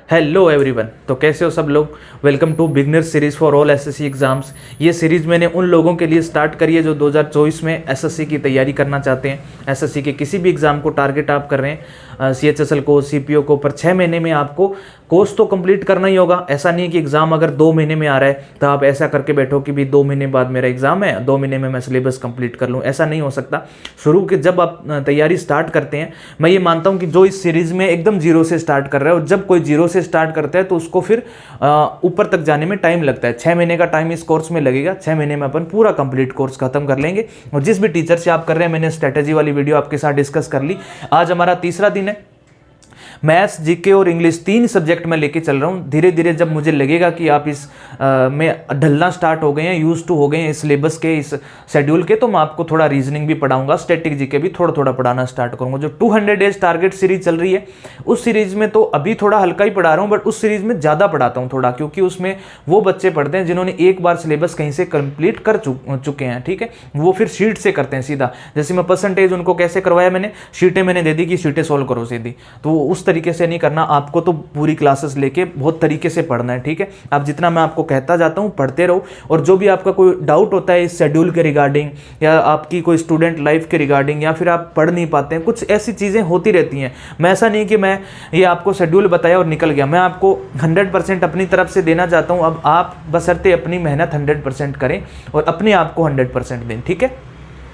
Hello everyone. तो कैसे हो सब लोग। Welcome to beginner series for all SSC exams. ये सीरीज़ मैंने उन लोगों के लिए स्टार्ट करी है जो 2024 में एसएससी की तैयारी करना चाहते हैं। एसएससी के किसी भी एग्ज़ाम को टारगेट आप कर रहे हैं, सीएचएसएल को, सीपीओ को, पर 6 महीने में आपको कोर्स तो कंप्लीट करना ही होगा। ऐसा नहीं है कि एग्ज़ाम अगर 2 महीने में आ रहा है तो आप ऐसा करके बैठो कि भी 2 महीने बाद मेरा एग्ज़ाम है, 2 महीने में मैं सिलेबस कंप्लीट कर लूँ। ऐसा नहीं हो सकता। शुरू के जब आप तैयारी स्टार्ट करते हैं, मैं ये मानता हूँ कि जो इस सीरीज़ में एकदम जीरो से स्टार्ट कर रहा है, और जब कोई जीरो से स्टार्ट करता है तो उसको फिर ऊपर तक जाने में टाइम लगता है। 6 महीने का टाइम इस कोर्स में लगेगा। 6 महीने में अपन पूरा कंप्लीट कोर्स खत्म कर लेंगे। और जिस भी टीचर से आप कर रहे हैं, मैंने स्ट्रेटेजी वाली वीडियो आपके साथ डिस्कस कर ली। आज हमारा तीसरा दिन है। मैथ्स, जीके और इंग्लिश 3 सब्जेक्ट में लेके चल रहा हूँ। धीरे धीरे जब मुझे लगेगा कि आप इस में ढलना स्टार्ट हो गए हैं, यूज टू हो गए हैं इस सिलेबस के, इस शेड्यूल के, तो मैं आपको थोड़ा रीजनिंग भी पढ़ाऊंगा, स्टैटिक जीके भी थोड़ा थोड़ा पढ़ाना स्टार्ट करूंगा। जो 200 डेज टारगेट सीरीज चल रही है, उस सीरीज में तो अभी थोड़ा हल्का ही पढ़ा रहा हूँ, बट उस सीरीज में ज़्यादा पढ़ाता हूँ थोड़ा, क्योंकि उसमें वो बच्चे पढ़ते हैं जिन्होंने एक बार सिलेबस कहीं से कंप्लीट कर चुके हैं। ठीक है, वो फिर शीट से करते हैं सीधा। जैसे मैं परसेंटेज उनको कैसे करवाया, मैंने शीटें मैंने दे दी कि शीटें सोल्व करो सीधी, तो उस तरीके से नहीं करना। आपको तो पूरी क्लासेस लेके बहुत तरीके से पढ़ना है। ठीक है, आप जितना मैं आपको कहता जाता हूँ पढ़ते रहो। और जो भी आपका कोई डाउट होता है इस शेड्यूल के रिगार्डिंग, या आपकी कोई स्टूडेंट लाइफ के रिगार्डिंग, या फिर आप पढ़ नहीं पाते हैं, कुछ ऐसी चीज़ें होती रहती हैं। मैं ऐसा नहीं कि मैं ये आपको शेड्यूल बताया और निकल गया। मैं आपको 100% अपनी तरफ से देना चाहता हूँ। अब आप बशर्ते अपनी मेहनत 100% करें और अपने आप को 100% दें। ठीक है,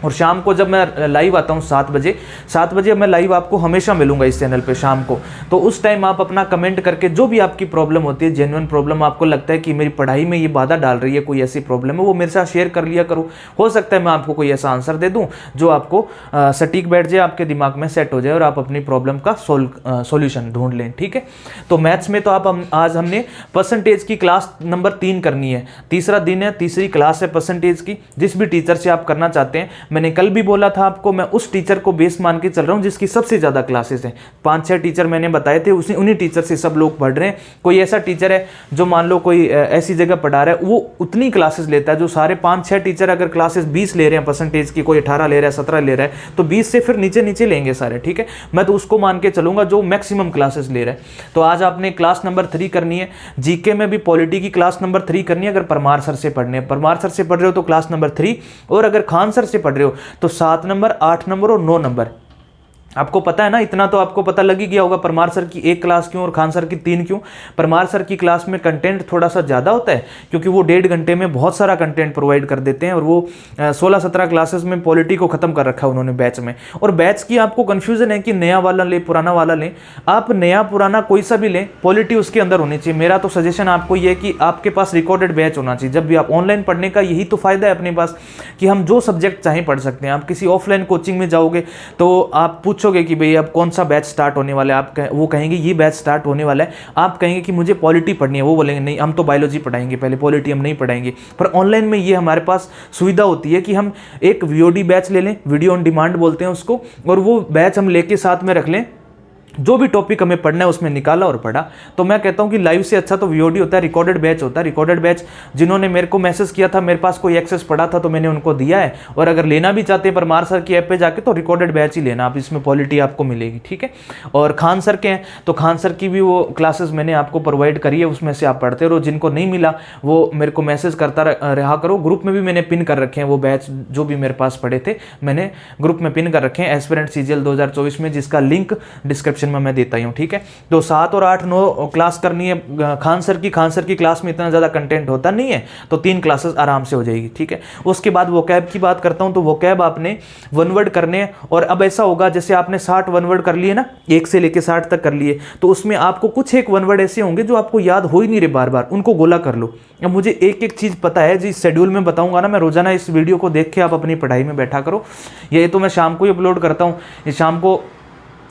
और शाम को जब मैं लाइव आता हूँ 7 बजे मैं लाइव आपको हमेशा मिलूंगा इस चैनल पे शाम को। तो उस टाइम आप अपना कमेंट करके जो भी आपकी प्रॉब्लम होती है, जेन्युइन प्रॉब्लम, आपको लगता है कि मेरी पढ़ाई में ये बाधा डाल रही है, कोई ऐसी प्रॉब्लम है, वो मेरे साथ शेयर कर लिया करो। हो सकता है मैं आपको कोई ऐसा आंसर दे दूँ जो आपको सटीक बैठ जाए, आपके दिमाग में सेट हो जाए और आप अपनी प्रॉब्लम का सोल्यूशन ढूंढ लें। ठीक है, तो मैथ्स में तो आज हमने परसेंटेज की क्लास नंबर 3 करनी है। तीसरा दिन है, तीसरी क्लास है परसेंटेज की। जिस भी टीचर से आप करना चाहते हैं, मैंने कल भी बोला था आपको, मैं उस टीचर को बेस मान के चल रहा हूं जिसकी सबसे ज्यादा क्लासेस हैं। 5-6 टीचर मैंने बताए थे, उन्हीं टीचर से सब लोग पढ़ रहे हैं। कोई ऐसा टीचर है जो मान लो कोई ऐसी जगह पढ़ा रहा है, वो उतनी क्लासेस लेता है जो सारे 5-6 टीचर अगर क्लासेस 20 ले रहे हैं परसेंटेज की, कोई 18 ले रहा है, 17 ले रहा है, तो 20 से फिर नीचे नीचे लेंगे सारे। ठीक है, मैं तो उसको मान के चलूंगा जो मैक्सिमम क्लासेस ले रहा है। तो आज आपने क्लास नंबर 3 करनी है। जीके में भी पॉलिटी की क्लास नंबर 3 करनी है। अगर परमार सर से पढ़ने, परमार सर से पढ़ रहे हो तो क्लास नंबर 3, और अगर खान सर से पढ़ रहे हो तो 7 नंबर, 8 नंबर और 9 नंबर। आपको पता है ना, इतना तो आपको पता लग ही गया होगा परमार सर की 1 क्लास क्यों और खान सर की 3 क्यों। परमार सर की क्लास में कंटेंट थोड़ा सा ज़्यादा होता है, क्योंकि वो 1.5 घंटे में बहुत सारा कंटेंट प्रोवाइड कर देते हैं, और वो 16-17 क्लासेस में पॉलिटी को ख़त्म कर रखा है उन्होंने बैच में। और बैच की आपको कन्फ्यूज़न है कि नया वाला लें, पुराना वाला लें। आप नया पुराना कोई सा भी लें, पॉलिटी उसके अंदर होनी चाहिए। मेरा तो सजेशन आपको ये है कि आपके पास रिकॉर्डेड बैच होना चाहिए। जब भी आप ऑनलाइन पढ़ने का यही तो फ़ायदा है अपने पास, कि हम जो सब्जेक्ट चाहें पढ़ सकते हैं। आप किसी ऑफलाइन कोचिंग में जाओगे तो आप पूछोगे कि भाई अब कौन सा बैच स्टार्ट होने वाला है, वो कहेंगे ये बैच स्टार्ट होने वाला है। आप कहेंगे कि मुझे पॉलिटी पढ़नी है, वो बोलेंगे नहीं हम तो बायोलॉजी पढ़ाएंगे पहले, पॉलिटी हम नहीं पढ़ाएंगे। पर ऑनलाइन में ये हमारे पास सुविधा होती है कि हम एक वीओडी बैच ले लें, वीडियो ऑन डिमांड बोलते हैं उसको, और वो बैच हम लेके साथ में रख लें। जो भी टॉपिक हमें पढ़ना है उसमें निकाला और पढ़ा। तो मैं कहता हूं कि लाइव से अच्छा तो वीओडी होता है, रिकॉर्डेड बैच होता है। रिकॉर्डेड बैच जिन्होंने मेरे को मैसेज किया था, मेरे पास कोई एक्सेस पड़ा था तो मैंने उनको दिया है। और अगर लेना भी चाहते हैं परमार सर की ऐप पे जाके, तो रिकॉर्डेड बैच ही लेना आप, इसमें पॉलिटी आपको मिलेगी। ठीक है, और खान सर के हैं तो खान सर की भी वो क्लासेस मैंने आपको प्रोवाइड करी है, उसमें से आप पढ़ते रहो। जिनको नहीं मिला वो मेरे को मैसेज करता रहा करो। ग्रुप में भी मैंने पिन कर रखे हैं वो बैच जो भी मेरे पास पड़े थे, मैंने ग्रुप में पिन कर रखे हैं एस्पिरेंट सीजीएल 2024 में, जिसका लिंक डिस्क्रिप्शन में मैं देता हूँ। ठीक है, तो 7 और 8, 9 क्लास करनी है खान सर की क्लास में इतना ज़्यादा कंटेंट होता नहीं है, तो 3 क्लासेस आराम से हो जाएगी। ठीक है, उसके बाद वोकैब की बात करता हूँ। तो वोकैब आपने 1 वर्ड करने, और अब ऐसा होगा जैसे आपने 60 1 वर्ड कर लिए ना, 1 से लेके 60 तक कर लिए, तो उसमें आपको कुछ एक 1 वर्ड ऐसे होंगे जो आपको याद हो ही नहीं रहे बार बार, उनको गोला कर लो। अब मुझे एक एक चीज़ पता है, जिस शेड्यूल में बताऊंगा ना मैं, रोजाना इस वीडियो को देख के आप अपनी पढ़ाई में बैठा करो। ये तो मैं शाम को ही अपलोड करता हूँ, ये शाम को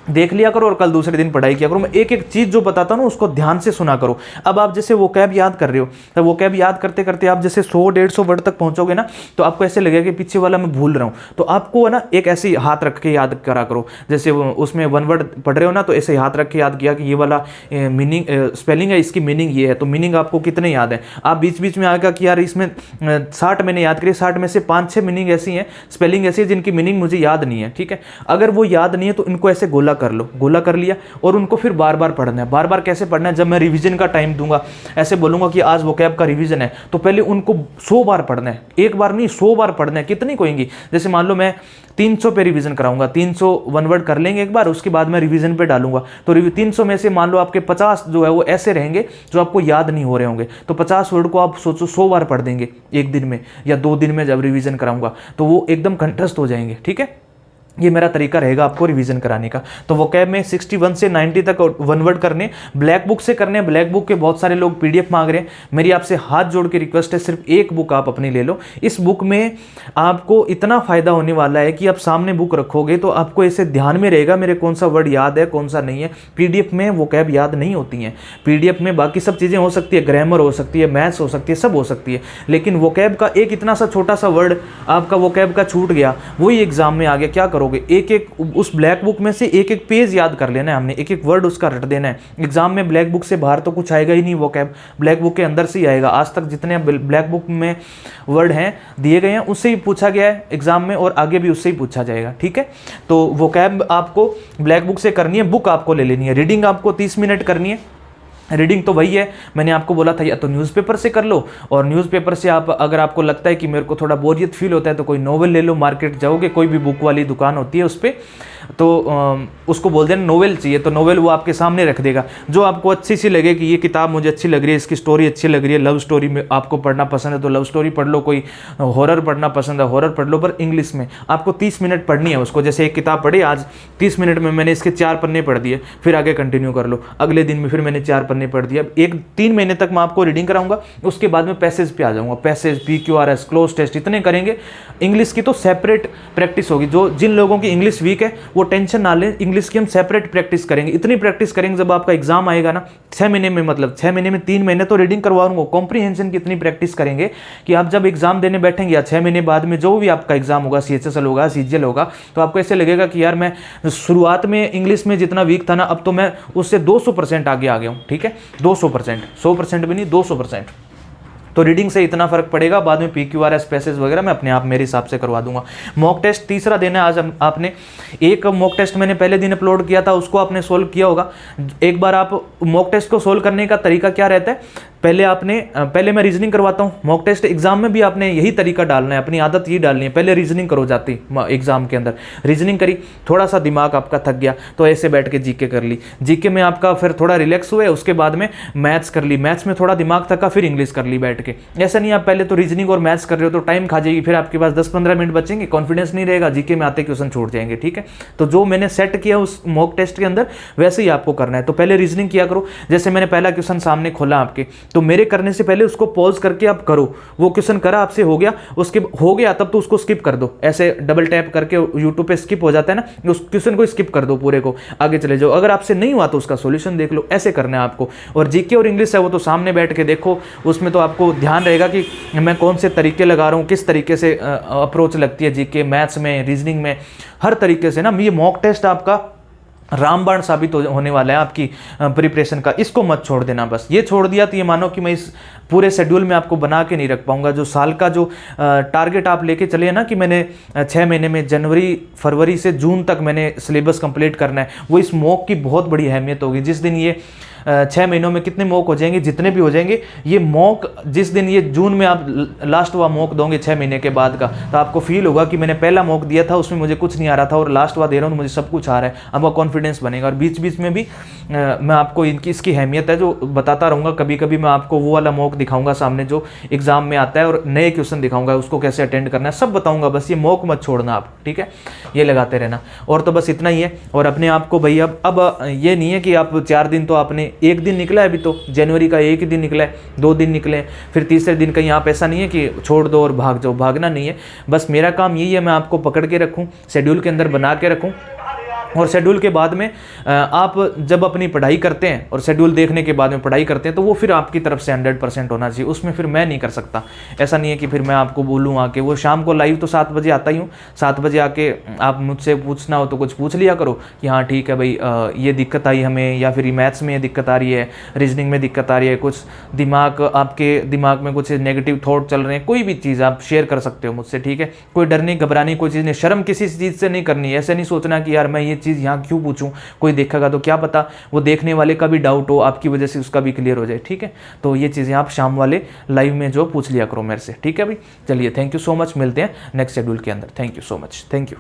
देख लिया करो और कल दूसरे दिन पढ़ाई किया करो। मैं एक एक चीज़ जो बताता हूँ ना उसको ध्यान से सुना करो। अब आप जैसे वोकैब याद कर रहे हो, तो वोकैब याद करते करते आप जैसे 100-150 वर्ड तक पहुँचोगे ना, तो आपको ऐसे लगेगा कि पीछे वाला मैं भूल रहा हूँ। तो आपको है ना एक ऐसे हाथ रख के याद करा करो। जैसे उसमें 1 वर्ड पढ़ रहे हो ना, तो ऐसे हाथ रख के याद किया कि ये वाला मीनिंग स्पेलिंग है, इसकी मीनिंग ये है, तो मीनिंग आपको कितने याद है। आप बीच बीच में आएगा कि यार इसमें 60 मैंने याद करी, 60 में से 5-6 मीनिंग ऐसी हैं, स्पेलिंग ऐसी है जिनकी मीनिंग मुझे याद नहीं है। ठीक है, अगर वो याद नहीं है तो इनको ऐसे गोला कर लो, गोला कर लिया और उनको फिर बार बार पढ़ना है। बार बार कैसे पढ़ना है, जब मैं रिवीजन का टाइम दूंगा, ऐसे बोलूंगा कि आज वोकैब का रिवीजन है, तो पहले उनको 100 बार पढ़ना है, एक बार नहीं 100 बार पढ़ना है। कितनी कोएंगी, जैसे मान लो मैं 300 पे रिवीजन कराऊंगा, 300 वन वर्ड कर लेंगे एक बार, उसके बाद मैं रिवीजन पे डालूंगा, तो 300 में से मान लो आपके 50 जो है वो ऐसे रहेंगे जो आपको याद नहीं हो रहे होंगे, तो 50 वर्ड को आप सोचो 100 बार पढ़ देंगे एक दिन में या 2 दिन में जब रिवीजन कराऊंगा, तो वो एकदम कंठस्थ हो जाएंगे। ठीक है, ये मेरा तरीका रहेगा आपको रिवीजन कराने का। तो वोकैब में 61 से 90 तक वन वर्ड करने, ब्लैक बुक से करने। ब्लैक बुक के बहुत सारे लोग पीडीएफ मांग रहे हैं, मेरी आपसे हाथ जोड़ के रिक्वेस्ट है, सिर्फ एक बुक आप अपनी ले लो। इस बुक में आपको इतना फायदा होने वाला है कि आप सामने बुक रखोगे तो आपको ऐसे ध्यान में रहेगा मेरे कौन सा वर्ड याद है कौन सा नहीं है। पीडीएफ में वोकैब याद नहीं होती हैं, पीडीएफ में बाकी सब चीज़ें हो सकती है, ग्रामर हो सकती है, मैथ्स हो सकती है, सब हो सकती है, लेकिन वोकैब का एक इतना सा छोटा सा वर्ड आपका वोकैब का छूट गया, वही एग्जाम में आ गया, क्या करोगे? एक एक उस ब्लैक बुक में से एक एक पेज याद कर लेना है हमने, एक एक वर्ड उसका रट देना है। एग्जाम में ब्लैक बुक से बाहर तो कुछ आएगा ही नहीं, वोकैब ब्लैक बुक के अंदर से ही आएगा। आज तक जितने ब्लैक बुक में वर्ड हैं दिए गए हैं उससे ही पूछा गया है एग्जाम में, और आगे भी उससे ही पूछा जाएगा। ठीक है, तो वोकैब आपको ब्लैक बुक से करनी है, बुक आपको ले लेनी है। रीडिंग आपको 30 मिनट करनी है। रीडिंग तो वही है, मैंने आपको बोला था, या तो न्यूज़पेपर से कर लो, और न्यूज़पेपर से आप अगर आपको लगता है कि मेरे को थोड़ा बोरियत फील होता है तो कोई नोवेल ले लो। मार्केट जाओगे, कोई भी बुक वाली दुकान होती है उस पर, तो उसको बोल देना नोवेल चाहिए, तो नोवेल वो आपके सामने रख देगा। जो आपको अच्छी सी लगे कि ये किताब मुझे अच्छी लग रही है, इसकी स्टोरी अच्छी लग रही है, लव स्टोरी में आपको पढ़ना पसंद है तो लव स्टोरी पढ़ लो, कोई हॉरर पढ़ना पसंद है हॉरर पढ़ लो, पर इंग्लिश में आपको 30 मिनट पढ़नी है उसको। जैसे एक किताब पढ़ी आज, 30 मिनट में मैंने इसके 4 पन्ने पढ़ दिए, फिर आगे कंटिन्यू कर लो। अगले दिन में फिर मैंने 4 पन्ने पढ़ दिया। 3 महीने तक मैं आपको रीडिंग कराऊंगा, उसके बाद में पैसेज पे आ जाऊंगा। पैसेज, PQRS, क्लोज टेस्ट इतने करेंगे। इंग्लिश की तो सेपरेट प्रैक्टिस होगी। जो जिन लोगों की इंग्लिश वीक है वो टेंशन ना लें, इंग्लिश की हम सेपरेट प्रैक्टिस करेंगे। इतनी प्रैक्टिस करेंगे जब आपका एग्जाम आएगा ना 6 महीने में, मतलब 6 महीने में 3 महीने तो रीडिंग करवाऊंगा। कॉम्प्रीहेंशन की इतनी प्रैक्टिस करेंगे कि आप जब एग्जाम देने बैठेंगे या 6 महीने बाद में जो भी आपका एग्जाम होगा, CHSL होगा, CGL होगा, तो आपको ऐसे लगेगा कि यार मैं शुरुआत में इंग्लिश में जितना वीक था ना, अब तो मैं उससे 200% आगे आ गया हूँ। ठीक है, 200%, 100% भी नहीं, 200%। तो रीडिंग से इतना फर्क पड़ेगा। बाद में PQRS, पैसेज वगैरह मैं अपने आप मेरे हिसाब से करवा दूंगा। मॉक टेस्ट तीसरा देना है आज आपने। एक मॉक टेस्ट मैंने पहले दिन अपलोड किया था, उसको आपने सोल्व किया होगा। एक बार आप मॉक टेस्ट को सोल्व करने का तरीका क्या रहता है, पहले मैं रीजनिंग करवाता हूँ। मॉक टेस्ट एग्जाम में भी आपने यही तरीका डालना है, अपनी आदत ये डालनी है। पहले रीजनिंग करो जाती एग्जाम के अंदर, रीजनिंग करी, थोड़ा सा दिमाग आपका थक गया तो ऐसे बैठ के जीके कर ली, जीके में आपका फिर थोड़ा रिलैक्स हुए, उसके बाद में मैथ्स कर ली, मैथ्स में थोड़ा दिमाग थका, फिर इंग्लिश कर ली बैठ के। ऐसा नहीं आप पहले तो रीजनिंग और मैथ्स कर रहे हो तो टाइम खा जाएगी, फिर आपके पास 10-15 मिनट बचेंगे, कॉन्फिडेंस नहीं रहेगा, जीके में आते क्वेश्चन छूट जाएंगे। ठीक है, तो जो मैंने सेट किया उस मॉक टेस्ट के अंदर वैसे ही आपको करना है। तो पहले रीजनिंग किया करो। जैसे मैंने पहला क्वेश्चन सामने खोला आपके, तो मेरे करने से पहले उसको पॉज करके आप करो। वो क्वेश्चन करा आपसे, हो गया, उसके हो गया तब तो उसको स्किप कर दो। ऐसे डबल टैप करके यूट्यूब पे स्किप हो जाता है ना, उस क्वेश्चन को स्किप कर दो, पूरे को आगे चले जाओ। अगर आपसे नहीं हुआ तो उसका सॉल्यूशन देख लो। ऐसे करना है आपको। और जीके और इंग्लिश है वो तो सामने बैठ के देखो, उसमें तो आपको ध्यान रहेगा कि मैं कौन से तरीके लगा रहा हूँ, किस तरीके से अप्रोच लगती है जीके, मैथ्स में, रीजनिंग में, हर तरीके से ना। ये मॉक टेस्ट आपका रामबाण साबित होने वाला है आपकी प्रिपरेशन का। इसको मत छोड़ देना। बस ये छोड़ दिया तो ये मानो कि मैं इस पूरे शेड्यूल में आपको बना के नहीं रख पाऊंगा। जो साल का जो टारगेट आप लेके चले ना कि मैंने 6 महीने में जनवरी, फरवरी से जून तक मैंने सिलेबस कंप्लीट करना है, वो इस मॉक की बहुत बड़ी अहमियत होगी। जिस दिन ये 6 महीनों में कितने मॉक हो जाएंगे, जितने भी हो जाएंगे, ये मॉक जिस दिन ये जून में आप लास्ट वाला मॉक दोगे 6 महीने के बाद का, तो आपको फील होगा कि मैंने पहला मॉक दिया था उसमें मुझे कुछ नहीं आ रहा था और लास्ट वाला दे रहा हूँ मुझे सब कुछ आ रहा है। आपका कॉन्फिडेंस बनेगा। और बीच बीच में भी मैं आपको इसकी अहमियत है जो बताता रहूँगा। कभी कभी मैं आपको वो वाला मॉक दिखाऊंगा सामने जो एग्जाम में आता है, और नए क्वेश्चन दिखाऊंगा, उसको कैसे अटेंड करना है सब बताऊंगा। बस ये मॉक मत छोड़ना आप, ठीक है, ये लगाते रहना। और तो बस इतना ही है। और अपने आप को भाई अब ये नहीं है कि आप 4 दिन तो आपने, एक दिन निकला है अभी तो, जनवरी का एक ही दिन निकला है, 2 दिन निकले, फिर तीसरे दिन कहीं आप ऐसा नहीं है कि छोड़ दो और भाग जाओ। भागना नहीं है। बस मेरा काम यही है, मैं आपको पकड़ के रखूँ, शेड्यूल के अंदर बना के रखूँ। और शेड्यूल के बाद में आप जब अपनी पढ़ाई करते हैं और शेड्यूल देखने के बाद में पढ़ाई करते हैं तो वो फिर आपकी तरफ से 100% होना चाहिए। उसमें फिर मैं नहीं कर सकता। ऐसा नहीं है कि फिर मैं आपको बोलूँ आके, वो शाम को लाइव तो 7 बजे आता ही हूँ। 7 बजे आके आप मुझसे पूछना हो तो कुछ पूछ लिया करो कि हाँ ठीक है भाई, ये दिक्कत आई हमें, या फिर मैथ्स में ये दिक्कत आ रही है, रीजनिंग में दिक्कत आ रही है, कुछ आपके दिमाग में कुछ नेगेटिव थॉट चल रहे हैं, कोई भी चीज़ आप शेयर कर सकते हो मुझसे, ठीक है। कोई डरने घबराने कोई चीज़ नहीं, शर्म किसी चीज़ से नहीं करनी है। ऐसे नहीं सोचना कि यार मैं ये चीज़ यहाँ क्यों पूछूँ, कोई देखेगा तो क्या पता वो देखने वाले का भी डाउट हो, आपकी वजह से उसका भी क्लियर हो जाए, ठीक है। तो ये चीज़ें आप शाम वाले लाइव में जो पूछ लिया करो मेरे से, ठीक है भाई। चलिए थैंक यू सो मच, मिलते हैं नेक्स्ट शेड्यूल के अंदर। Thank you so much, thank you.